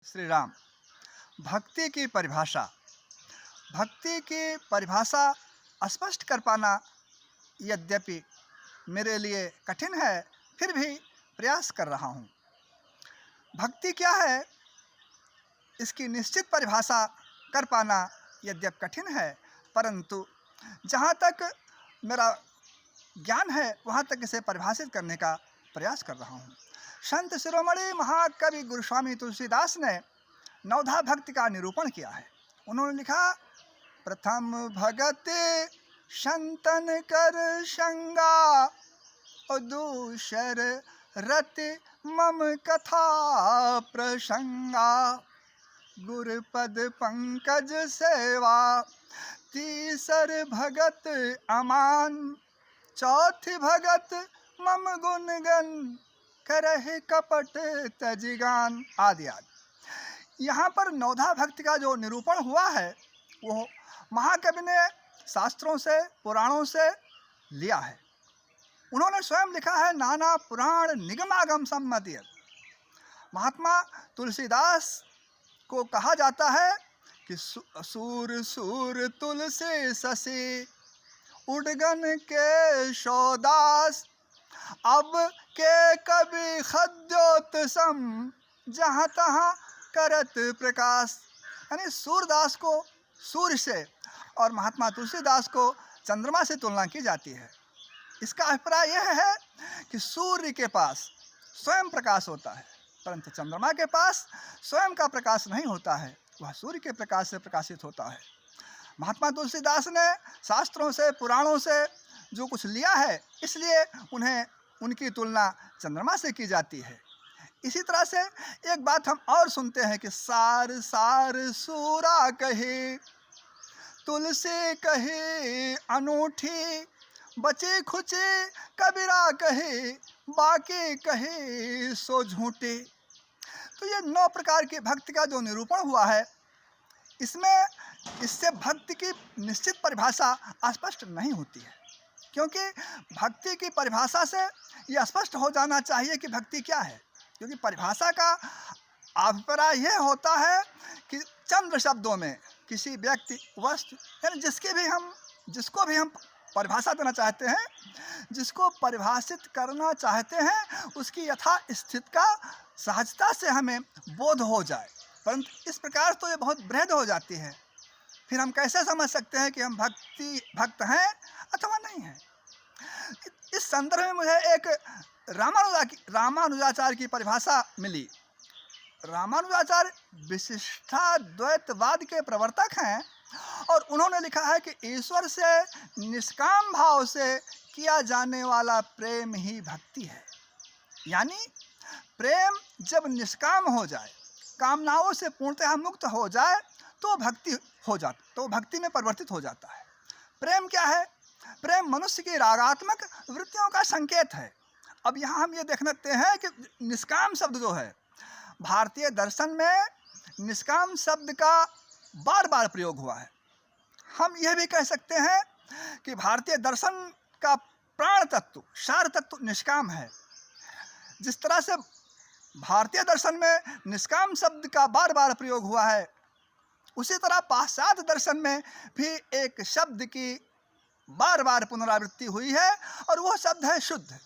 श्री राम। भक्ति की परिभाषा। भक्ति की परिभाषा स्पष्ट कर पाना यद्यपि मेरे लिए कठिन है, फिर भी प्रयास कर रहा हूँ। भक्ति क्या है, इसकी निश्चित परिभाषा कर पाना यद्यपि कठिन है, परंतु जहाँ तक मेरा ज्ञान है वहाँ तक इसे परिभाषित करने का प्रयास कर रहा हूँ। संत शिरोमणि महाकवि गुरुस्वामी तुलसीदास ने नवधा भक्ति का निरूपण किया है। उन्होंने लिखा, प्रथम भगति संतन कर संगा, और दूसर रति मम कथा प्रसंगा, गुरुपद पंकज सेवा, तीसर भगत अमान, चौथी भगत मम गुणगन, करहि कपट तजिगान आदि आदि। यहाँ पर नवधा भक्ति का जो निरूपण हुआ है वो महाकवि ने शास्त्रों से, पुराणों से लिया है। उन्होंने स्वयं लिखा है, नाना पुराण निगमागम सम्मति। महात्मा तुलसीदास को कहा जाता है कि सूर सूर तुलसी शशि, उडगन के शोदास, अब के कवि खद्योतसम, जहाँ तहाँ करत प्रकाश। यानी सूरदास को सूर्य से और महात्मा तुलसीदास को चंद्रमा से तुलना की जाती है। इसका अभिप्राय यह है कि सूर्य के पास स्वयं प्रकाश होता है, परंतु चंद्रमा के पास स्वयं का प्रकाश नहीं होता है, वह सूर्य के प्रकाश से प्रकाशित होता है। महात्मा तुलसीदास ने शास्त्रों से, पुराणों से जो कुछ लिया है, इसलिए उन्हें उनकी तुलना चंद्रमा से की जाती है। इसी तरह से एक बात हम और सुनते हैं कि सार सार सूरा कही, तुलसी कही अनूठी, बची खुची कबीरा कही, बाकी कही सो झूठी। तो ये 9 प्रकार की भक्ति का जो निरूपण हुआ है, इससे भक्ति की निश्चित परिभाषा स्पष्ट नहीं होती है, क्योंकि भक्ति की परिभाषा से यह स्पष्ट हो जाना चाहिए कि भक्ति क्या है। क्योंकि परिभाषा का अभिप्राय यह होता है कि चंद शब्दों में किसी व्यक्ति, वस्तु, यानी जिसको भी हम परिभाषा देना चाहते हैं, जिसको परिभाषित करना चाहते हैं, उसकी यथा स्थिति का सहजता से हमें बोध हो जाए। परंतु इस प्रकार तो ये बहुत बृहद हो जाती है, फिर हम कैसे समझ सकते हैं कि हम भक्त हैं अथवा नहीं हैं। इस संदर्भ में मुझे एक रामानुजाचार्य की परिभाषा मिली। रामानुजाचार्य विशिष्टाद्वैतवाद के प्रवर्तक हैं और उन्होंने लिखा है कि ईश्वर से निष्काम भाव से किया जाने वाला प्रेम ही भक्ति है। यानी प्रेम जब निष्काम हो जाए, कामनाओं से पूर्णतः मुक्त हो जाए, तो भक्ति में परिवर्तित हो जाता है। प्रेम क्या है? प्रेम मनुष्य की रागात्मक वृत्तियों का संकेत है। अब यहाँ हम ये देखते हैं कि निष्काम शब्द जो है, भारतीय दर्शन में निष्काम शब्द का बार बार प्रयोग हुआ है। हम यह भी कह सकते हैं कि भारतीय दर्शन का प्राण तत्व, सार तत्व निष्काम है। जिस तरह से भारतीय दर्शन में निष्काम शब्द का बार बार प्रयोग हुआ है, उसी तरह पाश्चात्य दर्शन में भी एक शब्द की बार बार पुनरावृत्ति हुई है, और वह शब्द है शुद्ध।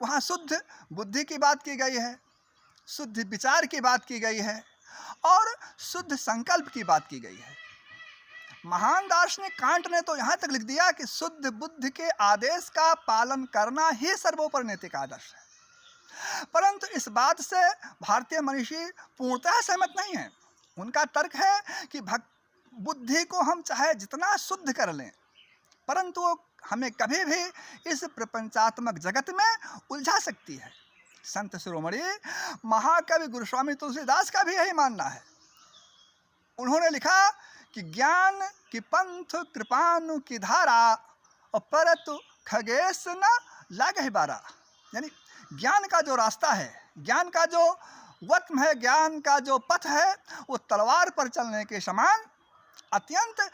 वहाँ शुद्ध बुद्धि की बात की गई है, शुद्ध विचार की बात की गई है, और शुद्ध संकल्प की बात की गई है। महान दार्शनिक कांट ने तो यहाँ तक लिख दिया कि शुद्ध बुद्धि के आदेश का पालन करना ही सर्वोपरि नैतिक आदर्श है। परंतु इस बात से भारतीय मनीषी पूर्णतः सहमत नहीं है। उनका तर्क है कि बुद्धि को हम चाहे जितना शुद्ध कर लें, परंतु वो हमें कभी भी इस प्रपंचात्मक जगत में उलझा सकती है। संत शिरोमणि महाकवि गुरुस्वामी तुलसीदास का भी यही मानना है। उन्होंने लिखा कि ज्ञान की पंथ कृपानु की धारा, और परतु खगेश न लागे बारा। यानी ज्ञान का जो रास्ता है, ज्ञान का जो वत्म है, ज्ञान का जो पथ है, वो तलवार पर चलने के समान अत्यंत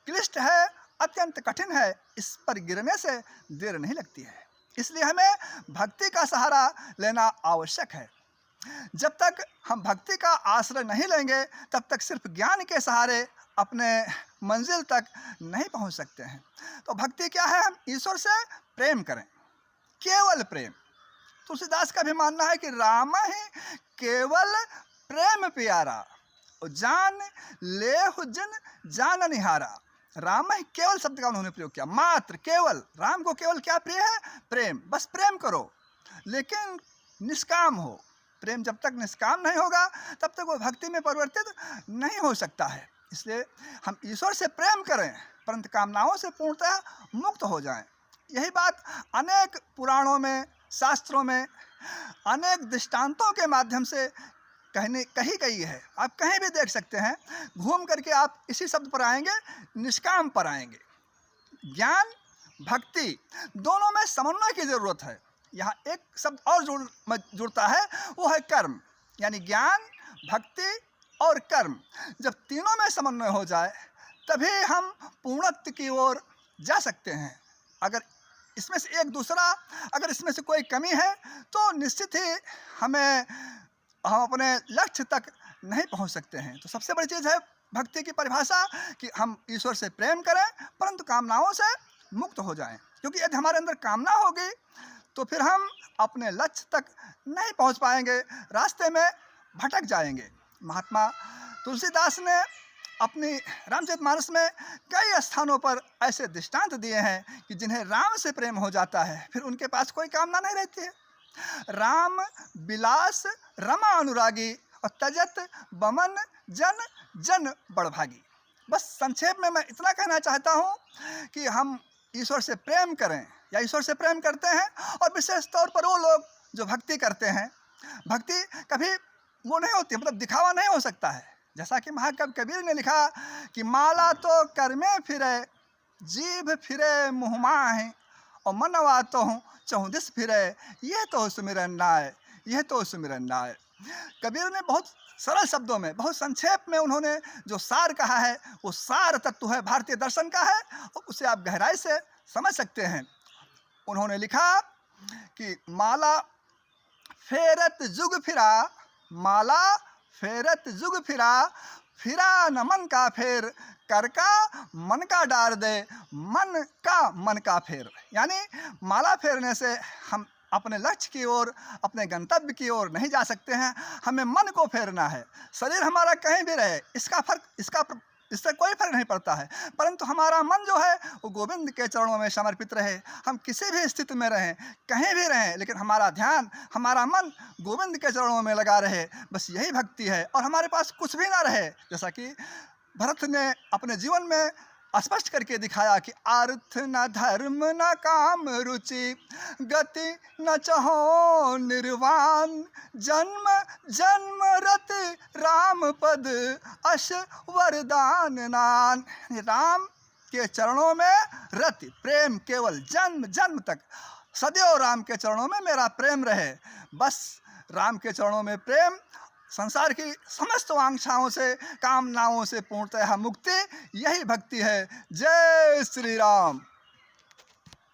क्लिष्ट है, अत्यंत कठिन है। इस पर गिरने से देर नहीं लगती है। इसलिए हमें भक्ति का सहारा लेना आवश्यक है। जब तक हम भक्ति का आश्रय नहीं लेंगे तब तक सिर्फ ज्ञान के सहारे अपने मंजिल तक नहीं पहुंच सकते हैं। तो भक्ति क्या है? हम ईश्वर से प्रेम करें, केवल प्रेम। तुलसीदास का भी मानना है कि राम ही केवल प्रेम प्यारा, जान लेहु जिन जान निहारा। राम ही केवल शब्द का उन्होंने प्रयोग किया, मात्र केवल। राम को केवल क्या प्रिय है? प्रेम। बस प्रेम करो, लेकिन निष्काम हो। प्रेम जब तक निष्काम नहीं होगा तब तक वो भक्ति में परिवर्तित नहीं हो सकता है। इसलिए हम ईश्वर से प्रेम करें परंतु कामनाओं से पूर्णतः मुक्त हो जाएं। यही बात अनेक पुराणों में, शास्त्रों में, अनेक दृष्टांतों के माध्यम से कही गई है। आप कहीं भी देख सकते हैं, घूम करके आप इसी शब्द पर आएंगे, निष्काम पर आएंगे। ज्ञान भक्ति दोनों में समन्वय की जरूरत है। यहाँ एक शब्द और जुड़ता है, वो है कर्म। यानी ज्ञान, भक्ति और कर्म, जब तीनों में समन्वय हो जाए तभी हम पूर्णत्व की ओर जा सकते हैं। अगर इसमें से एक दूसरा, अगर इसमें से कोई कमी है तो निश्चित ही हम अपने लक्ष्य तक नहीं पहुंच सकते हैं। तो सबसे बड़ी चीज़ है भक्ति की परिभाषा कि हम ईश्वर से प्रेम करें परंतु कामनाओं से मुक्त हो जाएं। क्योंकि यदि हमारे अंदर कामना होगी तो फिर हम अपने लक्ष्य तक नहीं पहुंच पाएंगे, रास्ते में भटक जाएंगे। महात्मा तुलसीदास ने अपनी रामचरितमानस में कई स्थानों पर ऐसे दृष्टांत दिए हैं कि जिन्हें राम से प्रेम हो जाता है फिर उनके पास कोई कामना नहीं रहती है। राम बिलास रमा अनुरागी और तजत बमन जन जन बड़भागी। बस संक्षेप में मैं इतना कहना चाहता हूँ कि हम ईश्वर से प्रेम करें या ईश्वर से प्रेम करते हैं, और विशेष तौर पर वो लोग जो भक्ति करते हैं। भक्ति कभी वो नहीं होती, मतलब दिखावा नहीं हो सकता है। जैसा कि महाकवि कबीर ने लिखा कि माला तो कर में फिरे, जीभ फिरे मुँह माहे, और मनवा तो हूँ चौदिस फिरे, यह तो सुमिरन नाय, यह तो सुमिरन नाय। कबीर ने बहुत सरल शब्दों में, बहुत संक्षेप में उन्होंने जो सार कहा है वो सार तत्व है भारतीय दर्शन का है, और उसे आप गहराई से समझ सकते हैं। उन्होंने लिखा कि माला फेरत जुग फिरा, माला फेरत जुग फिरा, फिरा न मन का फेर, कर का मन का डार दे, मन का फेर। यानी माला फेरने से हम अपने लक्ष्य की ओर, अपने गंतव्य की ओर नहीं जा सकते हैं। हमें मन को फेरना है। शरीर हमारा कहीं भी रहे, इससे कोई फर्क नहीं पड़ता है, परंतु हमारा मन जो है वो गोविंद के चरणों में समर्पित रहे। हम किसी भी स्थिति में रहें, कहीं भी रहें, लेकिन हमारा ध्यान, हमारा मन गोविंद के चरणों में लगा रहे। बस यही भक्ति है। और हमारे पास कुछ भी ना रहे, जैसा कि भरत ने अपने जीवन में स्पष्ट करके दिखाया कि अर्थ न धर्म न काम रुचि, गति न चहो निर्वाण, जन्म जन्म रत राम पद अश वरदान नान। राम के चरणों में रति प्रेम, केवल जन्म जन्म तक सदैव राम के चरणों में मेरा प्रेम रहे। बस राम के चरणों में प्रेम, संसार की समस्त वांछाओं से, कामनाओं से पूर्णतः मुक्ति, यही भक्ति है। जय श्री राम।